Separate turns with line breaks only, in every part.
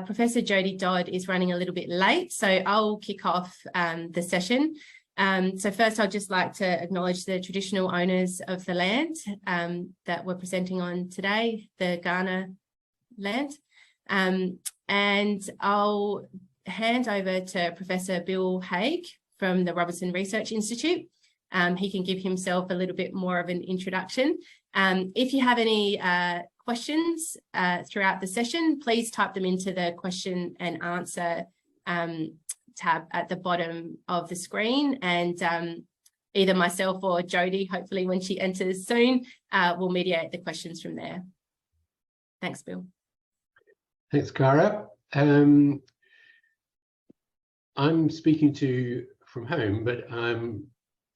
Professor Jodie Dodd is running a little bit late, so I'll kick off the session. So first, I'd just like to acknowledge the traditional owners of the land that we're presenting on today, the Kaurna land. And I'll hand over to Professor Bill Hague from the Robertson Research Institute. He can give himself a little bit more of an introduction. If you have any questions throughout the session, please type them into the question and answer tab at the bottom of the screen, and either myself or Jodie, hopefully when she enters soon, will mediate the questions from there. Thanks, Bill.
Thanks, Cara. I'm speaking to you from home, but I'm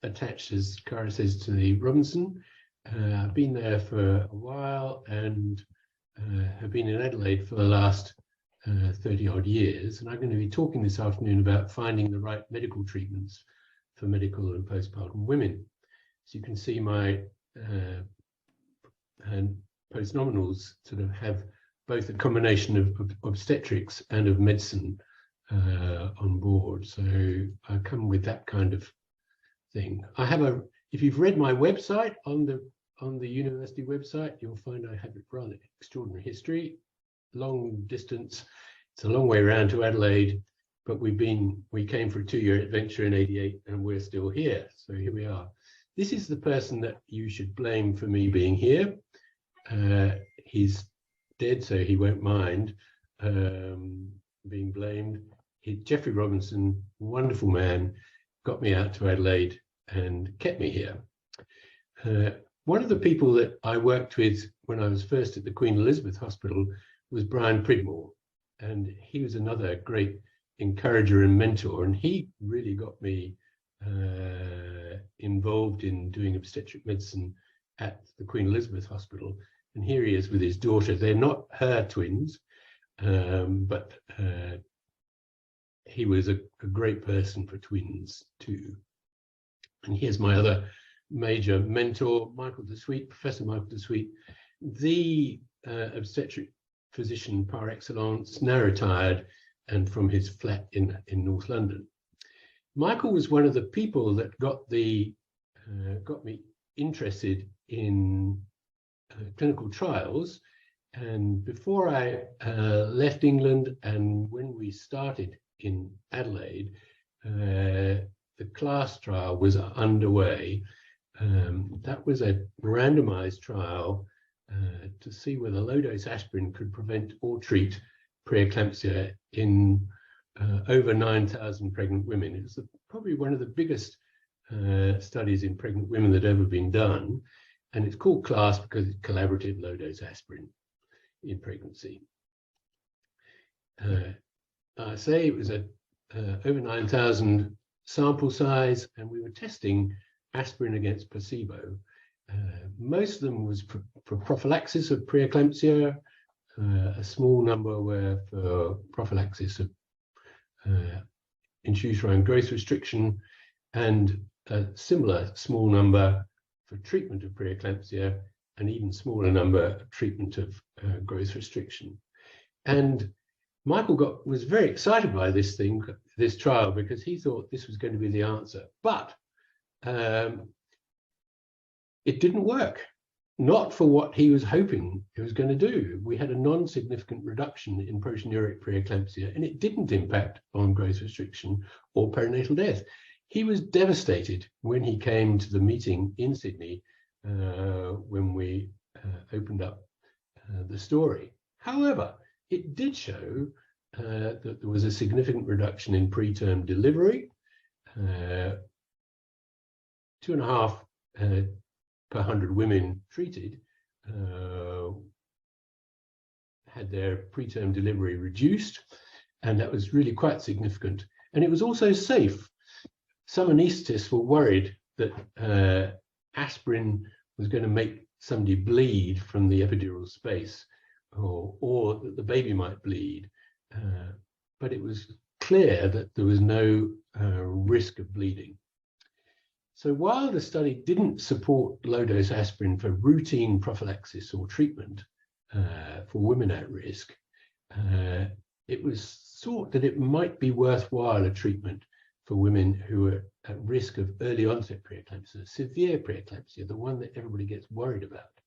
attached, as Cara says, to the Robinson. I've been there for a while and have been in Adelaide for the last 30 odd years, and I'm going to be talking this afternoon about finding the right medical treatments for medical and postpartum women. So you can see my postnominals sort of have both a combination of obstetrics and of medicine on board. So I come with that kind of thing. I have if you've read my website on the university website, you'll find I have a rather extraordinary history, long distance. It's a long way around to Adelaide, but we came for a 2-year adventure in '88 and we're still here. So here we are. This is the person that you should blame for me being here. He's dead, so he won't mind being blamed. Geoffrey Robinson, wonderful man, got me out to Adelaide and kept me here. One of the people that I worked with when I was first at the Queen Elizabeth Hospital was Brian Pridmore, and he was another great encourager and mentor, and he really got me involved in doing obstetric medicine at the Queen Elizabeth Hospital. And here he is with his daughter. They're not her twins, but he was a great person for twins too. And here's my other major mentor, Michael de Sweet, Professor Michael de Sweet, the obstetric physician par excellence, now retired and from his flat in North London. Michael was one of the people that got me interested in clinical trials. And before I left England and when we started in Adelaide, the CLASS trial was underway. That was a randomized trial to see whether low-dose aspirin could prevent or treat preeclampsia in over 9,000 pregnant women. It was probably one of the biggest studies in pregnant women that ever been done. And it's called CLASS because it's collaborative low-dose aspirin in pregnancy. I say it was over 9,000 sample size, and we were testing aspirin against placebo. Most of them was for prophylaxis of preeclampsia. A small number were for prophylaxis of induced uterine growth restriction, and a similar small number for treatment of preeclampsia, an even smaller number of treatment of growth restriction. And Michael was very excited by this trial, because he thought this was going to be the answer. But it didn't work, not for what he was hoping it was going to do. We had a non-significant reduction in proteinuric preeclampsia, and it didn't impact on growth restriction or perinatal death. He was devastated when he came to the meeting in Sydney when we opened up the story. However, it did show that there was a significant reduction in preterm delivery, 2.5 per 100 women treated had their preterm delivery reduced, and that was really quite significant. And it was also safe. Some anaesthetists were worried that aspirin was going to make somebody bleed from the epidural space, or that the baby might bleed. But it was clear that there was no risk of bleeding. So while the study didn't support low-dose aspirin for routine prophylaxis or treatment for women at risk, it was thought that it might be worthwhile a treatment for women who are at risk of early onset preeclampsia, severe preeclampsia, the one that everybody gets worried about,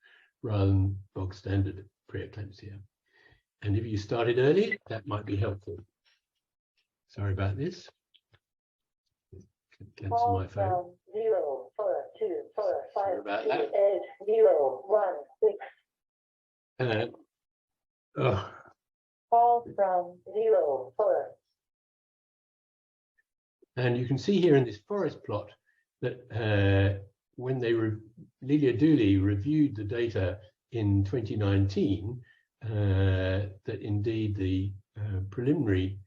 rather than bog standard preeclampsia. And if you started early, that might be helpful. Sorry about this. Cancel my phone.
0 4 2 4 5
Sorry about
2
that.
8 0 1 6. Call from 0 4.
And you can see here in this forest plot that when they Lilia Dooley reviewed the data in 2019, that indeed the preliminary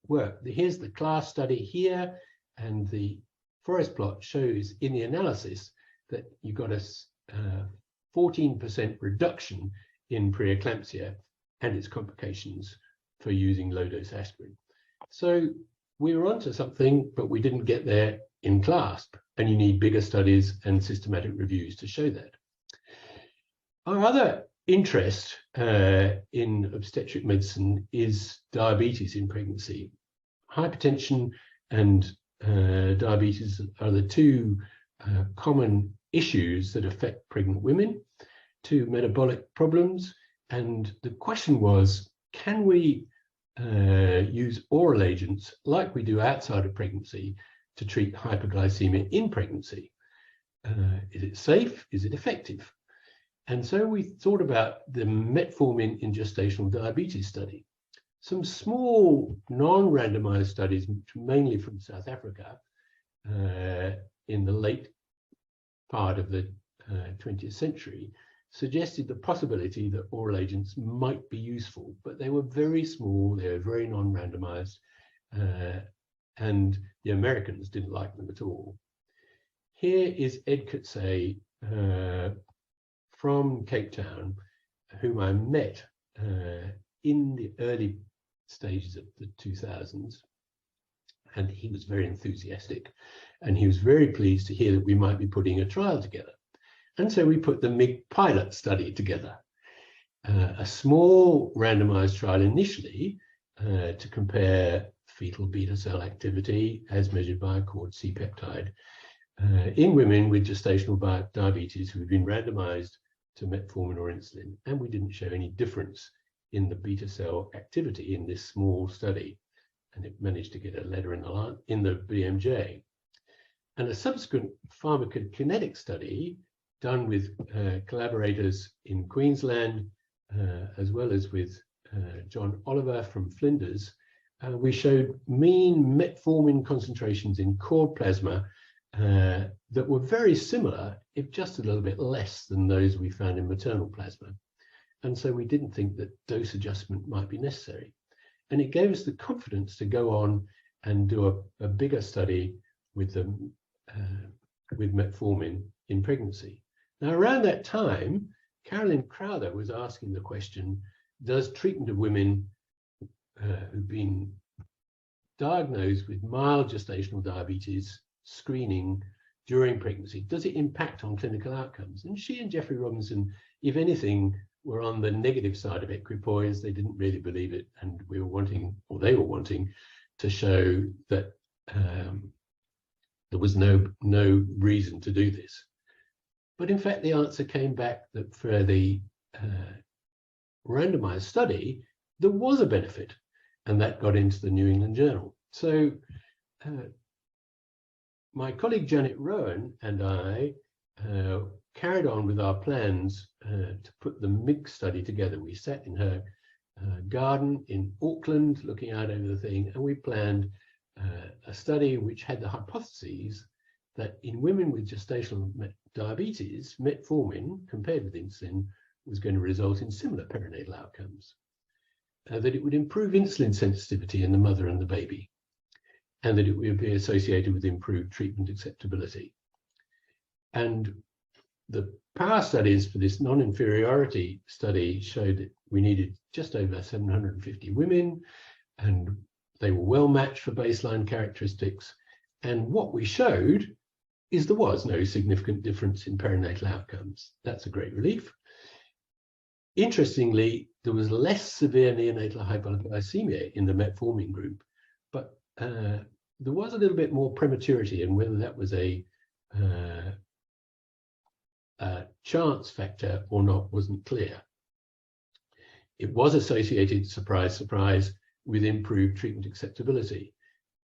work. Here's the class study here, and the forest plot shows in the analysis that you got a 14% reduction in preeclampsia and its complications for using low-dose aspirin. So we were onto something, but we didn't get there in CLASP, and you need bigger studies and systematic reviews to show that. Our other interest in obstetric medicine is diabetes in pregnancy. Hypertension and diabetes are the two common issues that affect pregnant women, two metabolic problems. And the question was, can we use oral agents like we do outside of pregnancy to treat hyperglycemia in pregnancy? Is it safe? Is it effective? And so we thought about the metformin in gestational diabetes study. Some small non-randomized studies, mainly from South Africa, in the late part of the 20th century, suggested the possibility that oral agents might be useful, but they were very small, they were very non-randomized, and the Americans didn't like them at all. Here is Ed Coetzee from Cape Town, whom I met in the early stages of the 2000s, and he was very enthusiastic, and he was very pleased to hear that we might be putting a trial together. And so we put the MIG pilot study together, a small randomized trial initially to compare fetal beta cell activity as measured by a cord C-peptide in women with gestational diabetes who had been randomized to metformin or insulin, and we didn't show any difference in the beta cell activity in this small study, and it managed to get a letter in the BMJ. And a subsequent pharmacokinetic study done with collaborators in Queensland, as well as with John Oliver from Flinders, we showed mean metformin concentrations in cord plasma that were very similar, if just a little bit less than those we found in maternal plasma. And so we didn't think that dose adjustment might be necessary. And it gave us the confidence to go on and do a bigger study with metformin in pregnancy. Now, around that time, Carolyn Crowther was asking the question, does treatment of women who've been diagnosed with mild gestational diabetes screening during pregnancy, does it impact on clinical outcomes? And she and Jeffrey Robinson, if anything, were on the negative side of equipoise. They didn't really believe it, and we were wanting, or they were wanting, to show that there was no reason to do this. But in fact, the answer came back that for the randomized study, there was a benefit, and that got into the New England Journal. So my colleague Janet Rowan and I carried on with our plans to put the MIG study together. We sat in her garden in Auckland looking out over the thing, and we planned a study which had the hypotheses that in women with gestational diabetes, metformin compared with insulin was going to result in similar perinatal outcomes, that it would improve insulin sensitivity in the mother and the baby, and that it would be associated with improved treatment acceptability. And the power studies for this non-inferiority study showed that we needed just over 750 women, and they were well matched for baseline characteristics. And what we showed is there was no significant difference in perinatal outcomes. That's a great relief. Interestingly, there was less severe neonatal hypoglycemia in the metformin group, but there was a little bit more prematurity, and whether that was a chance factor or not wasn't clear. It was associated, surprise, surprise, with improved treatment acceptability.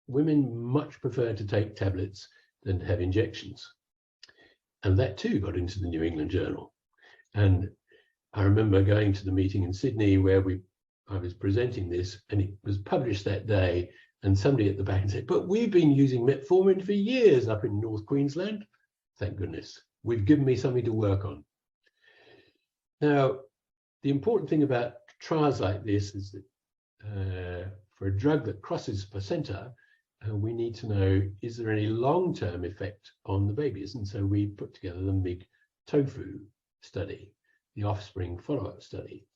Women much prefer to take tablets than to have injections. And that too got into the New England Journal. And I remember going to the meeting in Sydney where I was presenting this, and it was published that day, and somebody at the back said, but we've been using metformin for years up in North Queensland. Thank goodness. We've given me something to work on. Now, the important thing about trials like this is that for a drug that crosses placenta, we need to know, is there any long-term effect on the babies? And so we put together the MIG tofu study, the offspring follow-up study.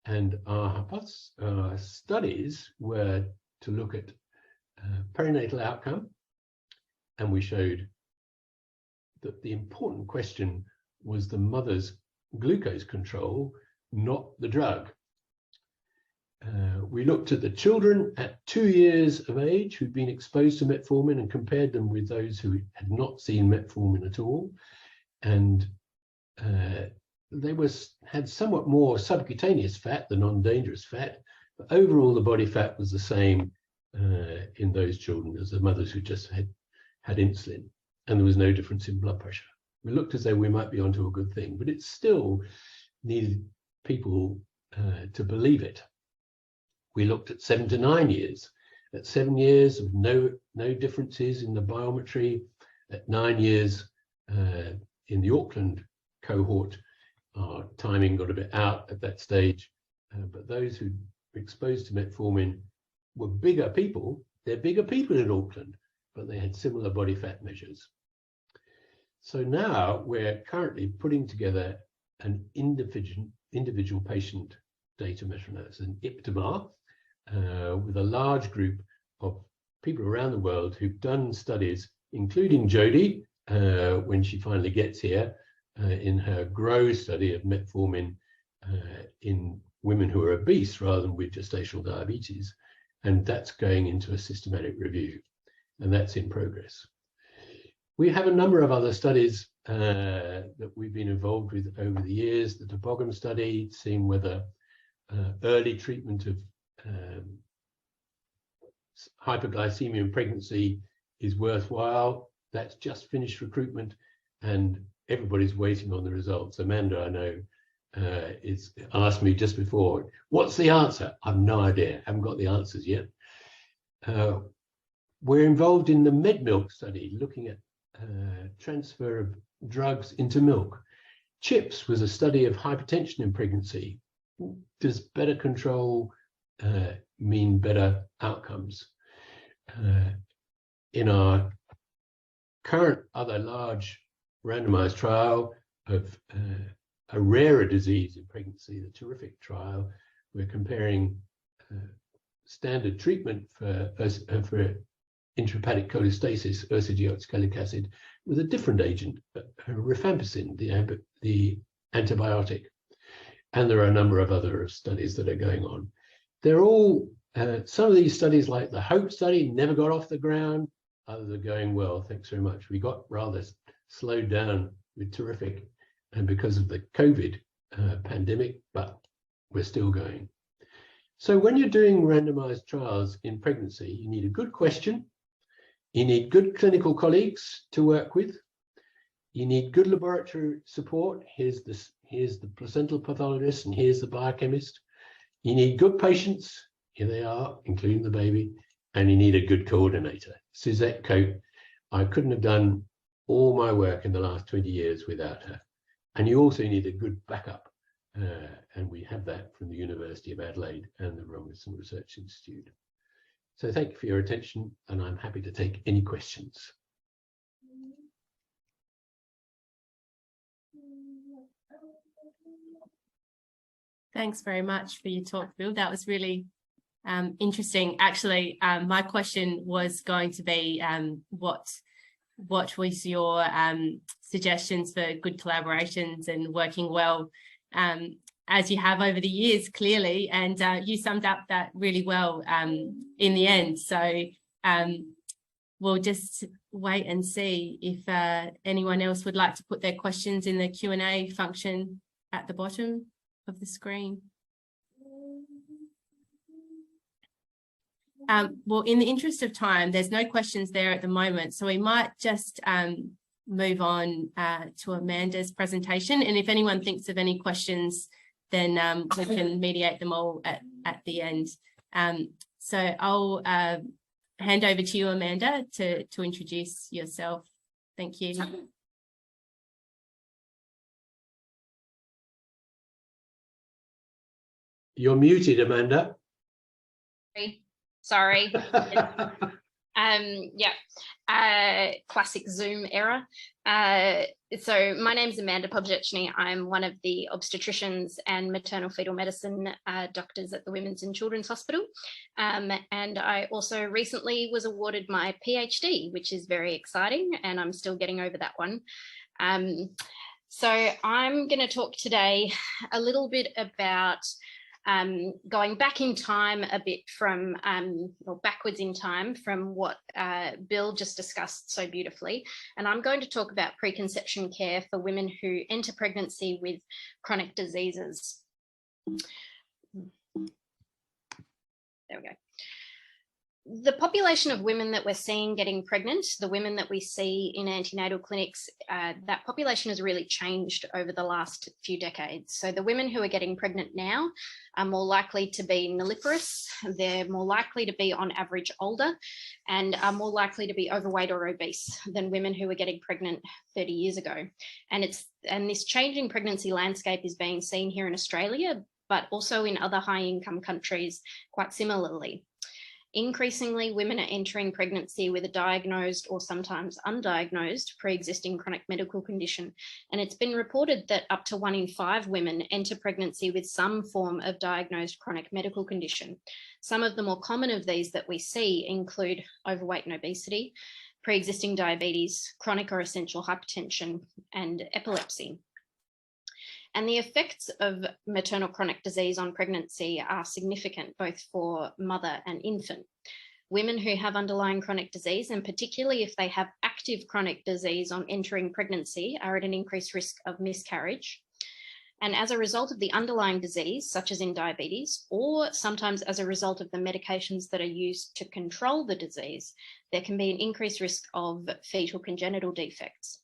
And our studies were to look at perinatal outcome, and we showed that the important question was the mother's glucose control, not the drug. We looked at the children at 2 years of age who'd been exposed to metformin and compared them with those who had not seen metformin at all. And they had somewhat more subcutaneous fat, the non-dangerous fat, but overall the body fat was the same in those children as the mothers who just had insulin, and there was no difference in blood pressure. We looked as though we might be onto a good thing, but it still needed people to believe it. We looked at 7 to 9 years. At 7 years, no differences in the biometry. At 9 years, in the Auckland cohort, our timing got a bit out at that stage, but those who were exposed to metformin were bigger people. They're bigger people in Auckland, but they had similar body fat measures. So now we're currently putting together an individual patient data meta-analysis, an IPTMAR, with a large group of people around the world who've done studies, including Jodie, when she finally gets here, in her GROW study of metformin in women who are obese rather than with gestational diabetes. And that's going into a systematic review, and that's in progress. We have a number of other studies that we've been involved with over the years. The toboggan study, seeing whether early treatment of hypoglycemia in pregnancy is worthwhile. That's just finished recruitment, and everybody's waiting on the results. Amanda, I know, is asked me just before, what's the answer? I've no idea, haven't got the answers yet. We're involved in the MedMilk study, looking at transfer of drugs into milk. CHIPS was a study of hypertension in pregnancy. Does better control mean better outcomes? In our current other large randomized trial of a rarer disease in pregnancy, the terrific trial, we're comparing standard treatment for intrahepatic cholestasis, ursodeoxycholic acid, with a different agent, rifampicin, the antibiotic. And there are a number of other studies that are going on. They're all, some of these studies, like the HOPE study, never got off the ground. Others are going well, thanks very much. We got rather slowed down with terrific, and because of the COVID pandemic, but we're still going. So when you're doing randomized trials in pregnancy, you need a good question, you need good clinical colleagues to work with, you need good laboratory support. Here's the placental pathologist, and here's the biochemist. You need good patients, here they are, including the baby, and you need a good coordinator. Suzette Coate, I couldn't have done all my work in the last 20 years without her. And you also need a good backup, and we have that from the University of Adelaide and the Robinson Research Institute. So thank you for your attention, and I'm happy to take any questions.
Thanks very much for your talk, Bill. That was really interesting. Actually, my question was going to be what was your suggestions for good collaborations and working well? And as you have over the years, clearly, and you summed up that really well in the end. So we'll just wait and see if anyone else would like to put their questions in the Q&A function at the bottom of the screen. Well, in the interest of time, there's no questions there at the moment, so we might just move on to Amanda's presentation. And if anyone thinks of any questions, then we can mediate them all at the end. So I'll hand over to you, Amanda, to introduce yourself. Thank you.
You're muted, Amanda.
Sorry. Classic Zoom error. So my name is Amanda Poprzeczny. I'm one of the obstetricians and maternal fetal medicine doctors at the Women's and Children's Hospital. And I also recently was awarded my PhD, which is very exciting, and I'm still getting over that one. So I'm going to talk today a little bit about going back in time a bit from, or backwards in time from what Bill just discussed so beautifully. And I'm going to talk about preconception care for women who enter pregnancy with chronic diseases. There we go. The population of women that we're seeing getting pregnant, the women that we see in antenatal clinics, that population has really changed over the last few decades. So the women who are getting pregnant now are more likely to be nulliparous, they're more likely to be on average older, and are more likely to be overweight or obese than women who were getting pregnant 30 years ago. And this changing pregnancy landscape is being seen here in Australia, but also in other high-income countries quite similarly. Increasingly, women are entering pregnancy with a diagnosed or sometimes undiagnosed pre-existing chronic medical condition. And it's been reported that up to 1 in 5 women enter pregnancy with some form of diagnosed chronic medical condition. Some of the more common of these that we see include overweight and obesity, pre-existing diabetes, chronic or essential hypertension, and epilepsy. And the effects of maternal chronic disease on pregnancy are significant, both for mother and infant. Women who have underlying chronic disease, and particularly if they have active chronic disease on entering pregnancy, are at an increased risk of miscarriage. And as a result of the underlying disease, such as in diabetes, or sometimes as a result of the medications that are used to control the disease, there can be an increased risk of fetal congenital defects.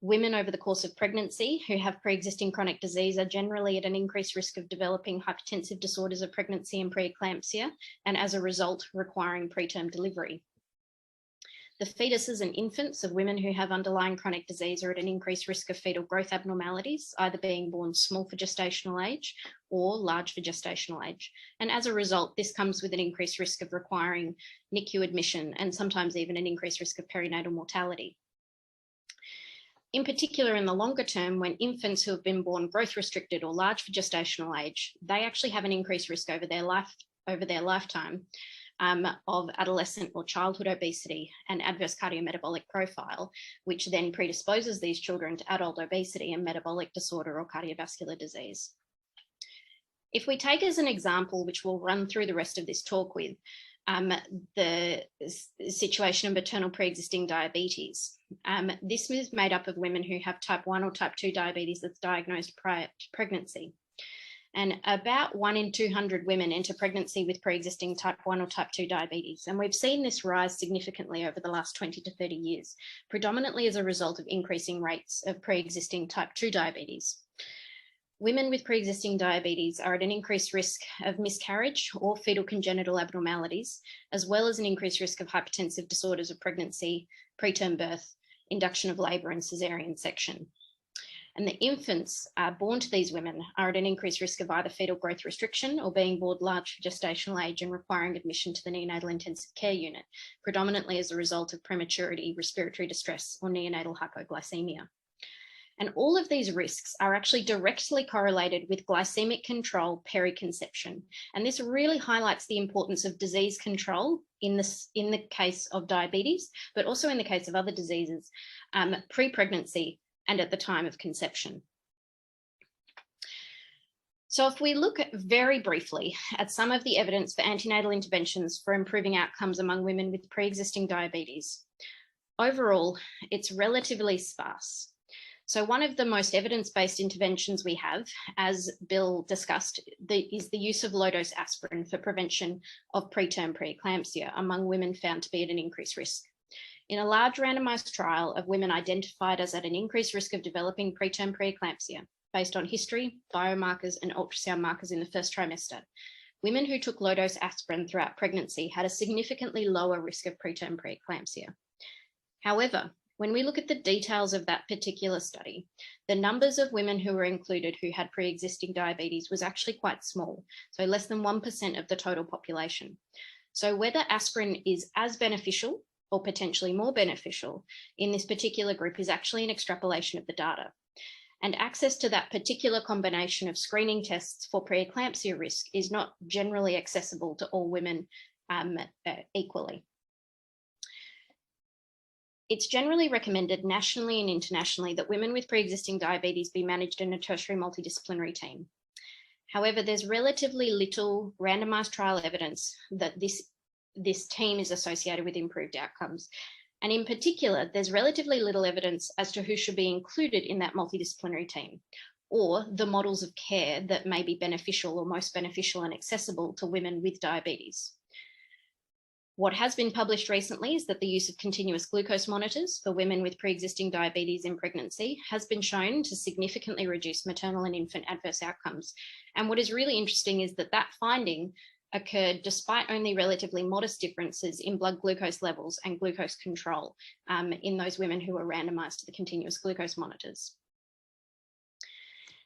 Women over the course of pregnancy who have pre-existing chronic disease are generally at an increased risk of developing hypertensive disorders of pregnancy and preeclampsia, and as a result, requiring preterm delivery. The fetuses and infants of women who have underlying chronic disease are at an increased risk of fetal growth abnormalities, either being born small for gestational age or large for gestational age. And as a result, this comes with an increased risk of requiring NICU admission and sometimes even an increased risk of perinatal mortality. In particular, in the longer term, when infants who have been born growth restricted or large for gestational age, they actually have an increased risk over their lifetime of adolescent or childhood obesity and adverse cardiometabolic profile, which then predisposes these children to adult obesity and metabolic disorder or cardiovascular disease. If we take as an example, which we'll run through the rest of this talk with, the situation of maternal pre-existing diabetes. This is made up of women who have type 1 or type 2 diabetes that's diagnosed prior to pregnancy. And about 1 in 200 women enter pregnancy with pre-existing type 1 or type 2 diabetes. And we've seen this rise significantly over the last 20 to 30 years, predominantly as a result of increasing rates of pre-existing type 2 diabetes. Women with pre-existing diabetes are at an increased risk of miscarriage or fetal congenital abnormalities, as well as an increased risk of hypertensive disorders of pregnancy, preterm birth, induction of labour and caesarean section. And the infants born to these women are at an increased risk of either fetal growth restriction or being born large for gestational age and requiring admission to the neonatal intensive care unit, predominantly as a result of prematurity, respiratory distress or neonatal hypoglycemia. And all of these risks are actually directly correlated with glycemic control periconception. And this really highlights the importance of disease control in the case of diabetes, but also in the case of other diseases, pre-pregnancy and at the time of conception. So if we look very briefly at some of the evidence for antenatal interventions for improving outcomes among women with pre-existing diabetes, overall, it's relatively sparse. So one of the most evidence-based interventions we have, as Bill discussed, is the use of low-dose aspirin for prevention of preterm preeclampsia among women found to be at an increased risk. In a large randomized trial of women identified as at an increased risk of developing preterm preeclampsia, based on history, biomarkers, and ultrasound markers in the first trimester, women who took low-dose aspirin throughout pregnancy had a significantly lower risk of preterm preeclampsia. However, when we look at the details of that particular study, the numbers of women who were included who had pre-existing diabetes was actually quite small, so less than 1% of the total population. So whether aspirin is as beneficial or potentially more beneficial in this particular group is actually an extrapolation of the data. And access to that particular combination of screening tests for preeclampsia risk is not generally accessible to all women equally. It's generally recommended nationally and internationally that women with pre-existing diabetes be managed in a tertiary multidisciplinary team. However, there's relatively little randomized trial evidence that this team is associated with improved outcomes. And in particular, there's relatively little evidence as to who should be included in that multidisciplinary team, or the models of care that may be beneficial or most beneficial and accessible to women with diabetes. What has been published recently is that the use of continuous glucose monitors for women with pre-existing diabetes in pregnancy has been shown to significantly reduce maternal and infant adverse outcomes. And what is really interesting is that that finding occurred despite only relatively modest differences in blood glucose levels and glucose control in those women who were randomized to the continuous glucose monitors.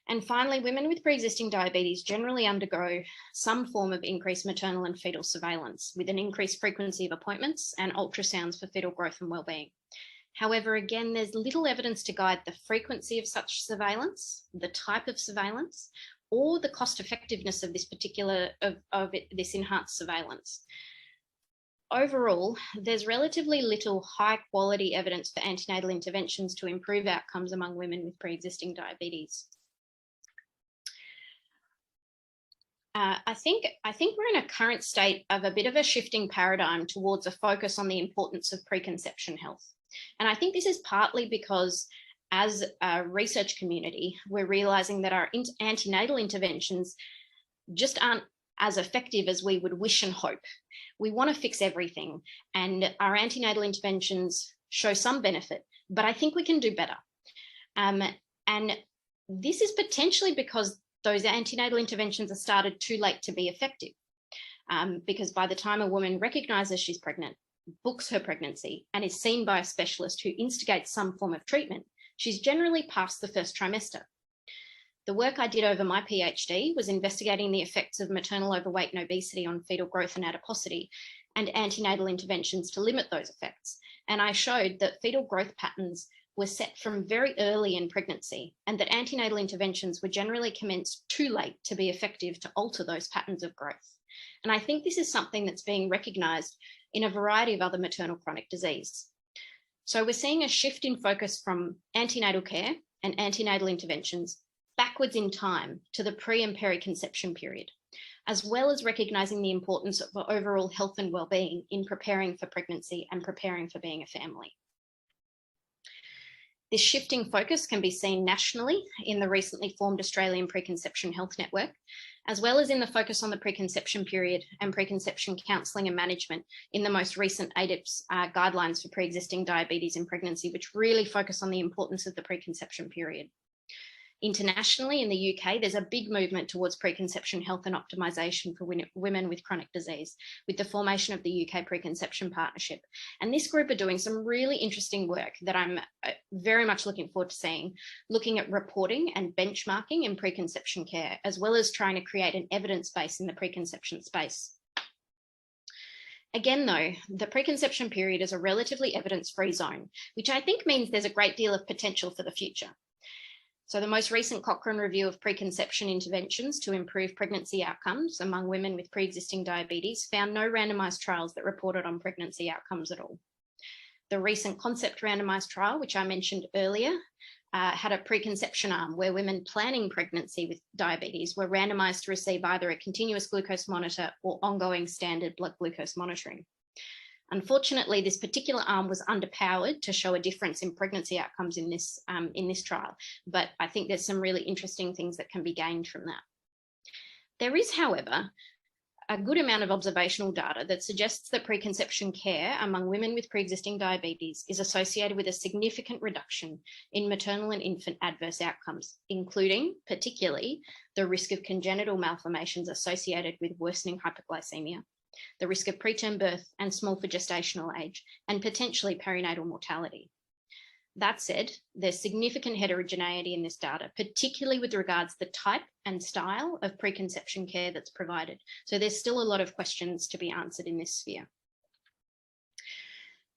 And finally, women with pre-existing diabetes generally undergo some form of increased maternal and fetal surveillance with an increased frequency of appointments and ultrasounds for fetal growth and wellbeing. However, again, there's little evidence to guide the frequency of such surveillance, the type of surveillance, or the cost effectiveness of this particular, this enhanced surveillance. Overall, there's relatively little high quality evidence for antenatal interventions to improve outcomes among women with pre-existing diabetes. I think we're in a current state of a bit of a shifting paradigm towards a focus on the importance of preconception health. And I think this is partly because as a research community, we're realizing that our antenatal interventions just aren't as effective as we would wish and hope. We want to fix everything, and our antenatal interventions show some benefit, but I think we can do better. And this is potentially because those antenatal interventions are started too late to be effective, because by the time a woman recognizes she's pregnant, books her pregnancy, and is seen by a specialist who instigates some form of treatment, she's generally past the first trimester. The work I did over my PhD was investigating the effects of maternal overweight and obesity on fetal growth and adiposity and antenatal interventions to limit those effects. And I showed that fetal growth patterns were set from very early in pregnancy, and that antenatal interventions were generally commenced too late to be effective to alter those patterns of growth. And I think this is something that's being recognised in a variety of other maternal chronic disease. So we're seeing a shift in focus from antenatal care and antenatal interventions backwards in time to the pre and periconception period, as well as recognising the importance of overall health and well-being in preparing for pregnancy and preparing for being a family. This shifting focus can be seen nationally in the recently formed Australian Preconception Health Network, as well as in the focus on the preconception period and preconception counselling and management in the most recent ADIPS guidelines for pre-existing diabetes in pregnancy, which really focus on the importance of the preconception period. Internationally, in the UK, there's a big movement towards preconception health and optimisation for women with chronic disease, with the formation of the UK Preconception Partnership. And this group are doing some really interesting work that I'm very much looking forward to seeing, looking at reporting and benchmarking in preconception care, as well as trying to create an evidence base in the preconception space. Again, though, the preconception period is a relatively evidence-free zone, which I think means there's a great deal of potential for the future. So the most recent Cochrane review of preconception interventions to improve pregnancy outcomes among women with pre-existing diabetes found no randomised trials that reported on pregnancy outcomes at all. The recent concept randomised trial, which I mentioned earlier, had a preconception arm where women planning pregnancy with diabetes were randomized to receive either a continuous glucose monitor or ongoing standard blood glucose monitoring. Unfortunately, this particular arm was underpowered to show a difference in pregnancy outcomes in this trial, but I think there's some really interesting things that can be gained from that. There is, however, a good amount of observational data that suggests that preconception care among women with pre-existing diabetes is associated with a significant reduction in maternal and infant adverse outcomes, including particularly the risk of congenital malformations associated with worsening hypoglycemia, the risk of preterm birth and small for gestational age, and potentially perinatal mortality. That said, there's significant heterogeneity in this data, particularly with regards to the type and style of preconception care that's provided. So there's still a lot of questions to be answered in this sphere.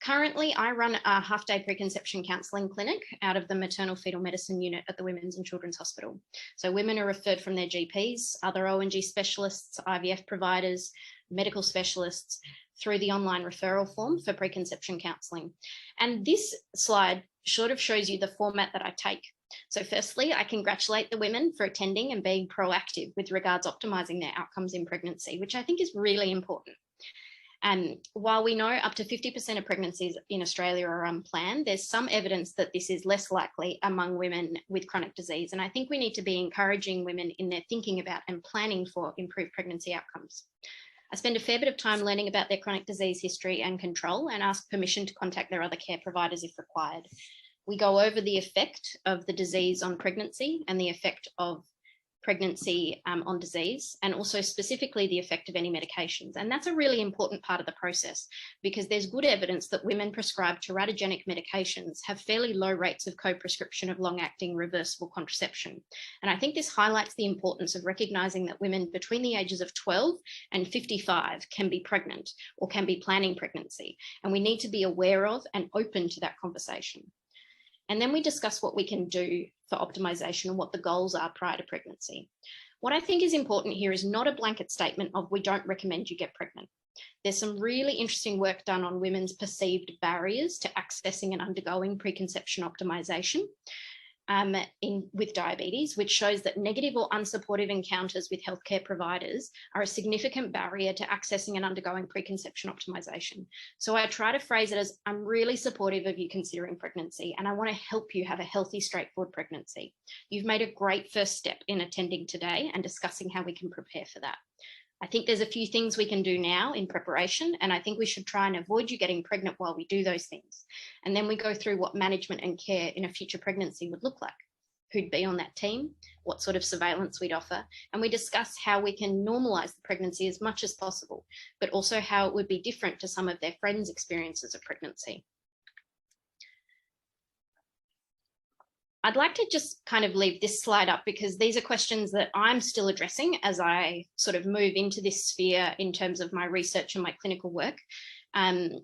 Currently, I run a half-day preconception counselling clinic out of the maternal fetal medicine unit at the Women's and Children's Hospital. So women are referred from their GPs, other O&G specialists, IVF providers, medical specialists, through the online referral form for preconception counselling. And this slide sort of shows you the format that I take. So firstly, I congratulate the women for attending and being proactive with regards optimising their outcomes in pregnancy, which I think is really important. And while we know up to 50% of pregnancies in Australia are unplanned, there's some evidence that this is less likely among women with chronic disease. And I think we need to be encouraging women in their thinking about and planning for improved pregnancy outcomes. I spend a fair bit of time learning about their chronic disease history and control and ask permission to contact their other care providers if required. We go over the effect of the disease on pregnancy and the effect of pregnancy on disease, and also specifically the effect of any medications. And that's a really important part of the process because there's good evidence that women prescribed teratogenic medications have fairly low rates of co-prescription of long-acting reversible contraception. And I think this highlights the importance of recognising that women between the ages of 12 and 55 can be pregnant or can be planning pregnancy. And we need to be aware of and open to that conversation. And then we discuss what we can do for optimisation and what the goals are prior to pregnancy. What I think is important here is not a blanket statement of we don't recommend you get pregnant. There's some really interesting work done on women's perceived barriers to accessing and undergoing preconception optimisation with diabetes, which shows that negative or unsupportive encounters with healthcare providers are a significant barrier to accessing and undergoing preconception optimisation. So I try to phrase it as, I'm really supportive of you considering pregnancy and I want to help you have a healthy, straightforward pregnancy. You've made a great first step in attending today and discussing how we can prepare for that. I think there's a few things we can do now in preparation, and I think we should try and avoid you getting pregnant while we do those things. And then we go through what management and care in a future pregnancy would look like, who'd be on that team, what sort of surveillance we'd offer, and we discuss how we can normalise the pregnancy as much as possible, but also how it would be different to some of their friends' experiences of pregnancy. I'd like to just kind of leave this slide up because these are questions that I'm still addressing as I sort of move into this sphere in terms of my research and my clinical work. And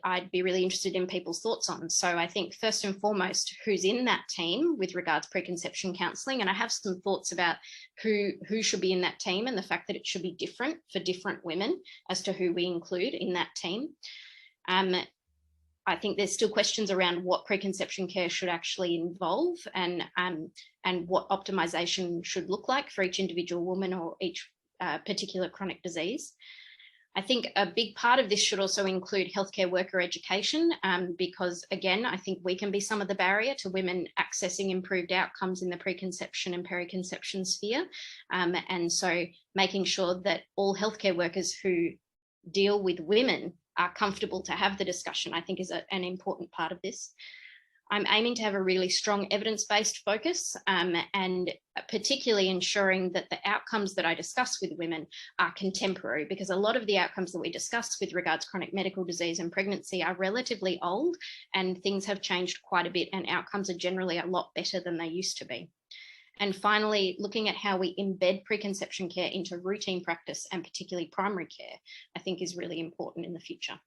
I'd be really interested in people's thoughts on. So I think first and foremost, who's in that team with regards to preconception counselling? And I have some thoughts about who should be in that team and the fact that it should be different for different women as to who we include in that team. I think there's still questions around what preconception care should actually involve and what optimisation should look like for each individual woman or each particular chronic disease. I think a big part of this should also include healthcare worker education because, again, I think we can be some of the barrier to women accessing improved outcomes in the preconception and periconception sphere. And so making sure that all healthcare workers who deal with women are comfortable to have the discussion, I think is an important part of this. I'm aiming to have a really strong evidence-based focus and particularly ensuring that the outcomes that I discuss with women are contemporary, because a lot of the outcomes that we discuss with regards to chronic medical disease and pregnancy are relatively old and things have changed quite a bit and outcomes are generally a lot better than they used to be. And finally, looking at how we embed preconception care into routine practice and particularly primary care, I think is really important in the future.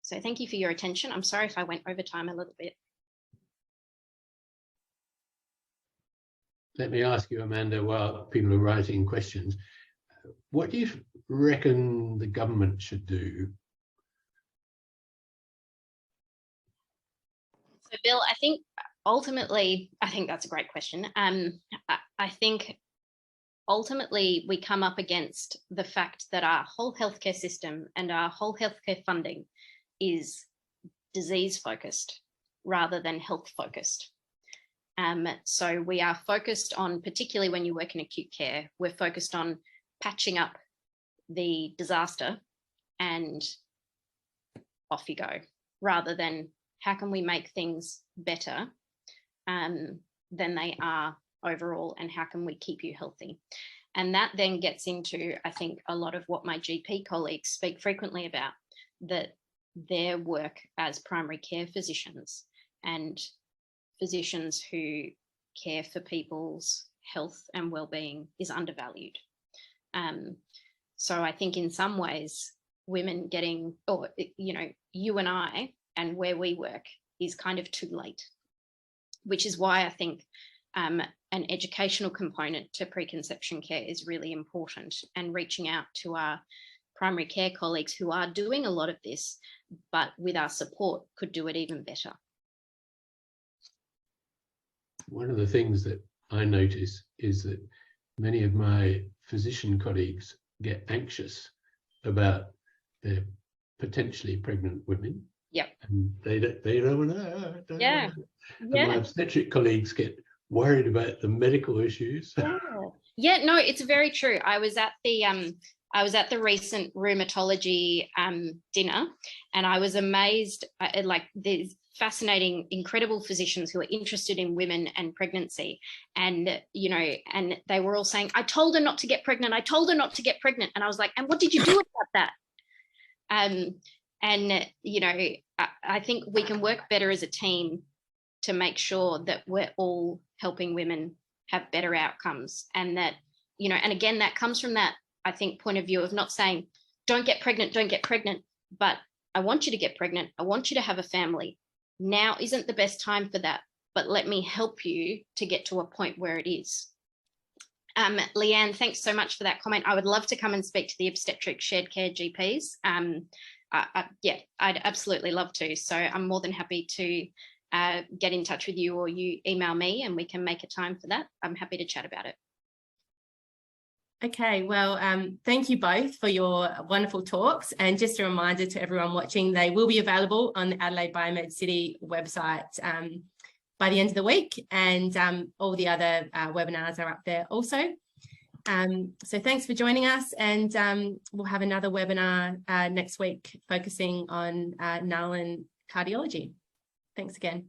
So thank you for your attention. I'm sorry if I went over time a little bit.
Let me ask you, Amanda, while people are writing questions, what do you reckon the government should do?
So Bill, I think ultimately, I think that's a great question. I think ultimately we come up against the fact that our whole healthcare system and our whole healthcare funding is disease focused rather than health focused. So we are focused on, particularly when you work in acute care, we're focused on patching up the disaster and off you go, rather than how can we make things better than they are overall, and how can we keep you healthy? And that then gets into, I think, a lot of what my GP colleagues speak frequently about, that their work as primary care physicians and physicians who care for people's health and well-being is undervalued. So I think in some ways, women getting, or, you know, you and I and where we work is kind of too late, which is why I think an educational component to preconception care is really important, and reaching out to our primary care colleagues who are doing a lot of this, but with our support could do it even better.
One of the things that I notice is that many of my physician colleagues get anxious about their potentially pregnant women.
Yep.
And they don't want to.
Yeah.
And my obstetric colleagues get worried about the medical issues.
Yeah, no, it's very true. I was at the recent rheumatology dinner, and I was amazed at like these fascinating, incredible physicians who are interested in women and pregnancy. And, you know, and they were all saying, I told her not to get pregnant. I told her not to get pregnant. And I was like, and what did you do about that? And, you know, I think we can work better as a team to make sure that we're all helping women have better outcomes. And that, you know, and again, that comes from that, I think, point of view of not saying, don't get pregnant, but I want you to get pregnant. I want you to have a family. Now isn't the best time for that, but let me help you to get to a point where it is. Leanne, thanks so much for that comment. I would love to come and speak to the obstetric shared care GPs. Yeah, I'd absolutely love to. So I'm more than happy to get in touch with you, or you email me and we can make a time for that. I'm happy to chat about it.
Okay, well, thank you both for your wonderful talks. And just a reminder to everyone watching, they will be available on the Adelaide Biomed City website by the end of the week, and all the other webinars are up there also. So thanks for joining us, and we'll have another webinar next week focusing on null and cardiology. Thanks again.